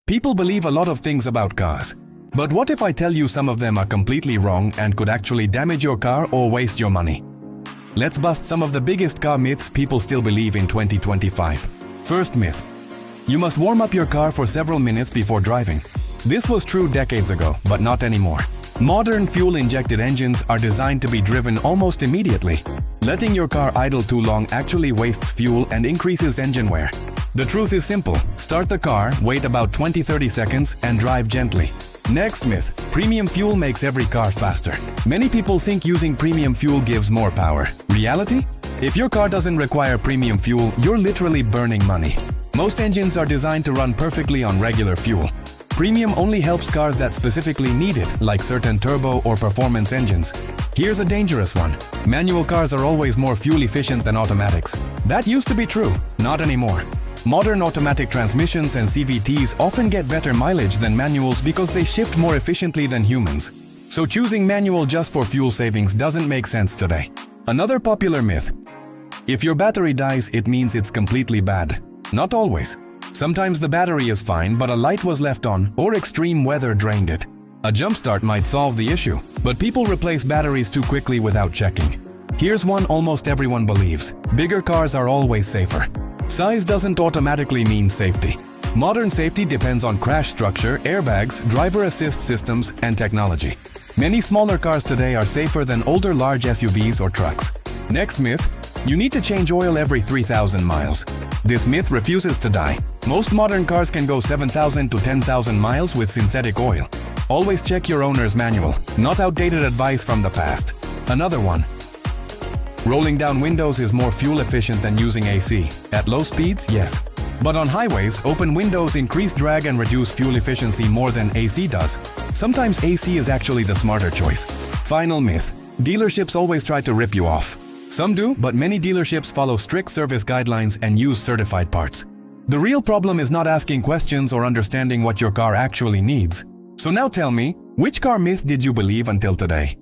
People believe a lot of things about cars. But what if I tell you some of them are completely wrong and could actually damage your car or waste your money? Let's bust some of the biggest car myths people still believe in 2025. First myth. You must warm up your car for several minutes before driving. This was true decades ago, but not anymore. Modern fuel-injected engines are designed to be driven almost immediately. Letting your car idle too long actually wastes fuel and increases engine wear. The truth is simple. Start the car, wait about 20-30 seconds, and drive gently. Next myth. Premium fuel makes every car faster. Many people think using premium fuel gives more power. Reality? If your car doesn't require premium fuel, you're literally burning money. Most engines are designed to run perfectly on regular fuel. Premium only helps cars that specifically need it, like certain turbo or performance engines. Here's a dangerous one. Manual cars are always more fuel efficient than automatics. That used to be true, not anymore. Modern automatic transmissions and CVTs often get better mileage than manuals because they shift more efficiently than humans. So choosing manual just for fuel savings doesn't make sense today. Another popular myth. If your battery dies, it means it's completely bad. Not always. Sometimes the battery is fine, but a light was left on or extreme weather drained it. A jump start might solve the issue, but people replace batteries too quickly without checking. Here's one almost everyone believes. Bigger cars are always safer. Size doesn't automatically mean safety. Modern safety depends on crash structure, airbags, driver assist systems, and technology. Many smaller cars today are safer than older large SUVs or trucks. Next myth. You need to change oil every 3,000 miles. This myth refuses to die. Most modern cars can go 7,000 to 10,000 miles with synthetic oil. Always check your owner's manual, not outdated advice from the past. Another one. Rolling down windows is more fuel efficient than using AC. At low speeds, yes. But on highways, open windows increase drag and reduce fuel efficiency more than AC does. Sometimes AC is actually the smarter choice. Final myth. Dealerships always try to rip you off. Some do, but many dealerships follow strict service guidelines and use certified parts. The real problem is not asking questions or understanding what your car actually needs. So now tell me, which car myth did you believe until today?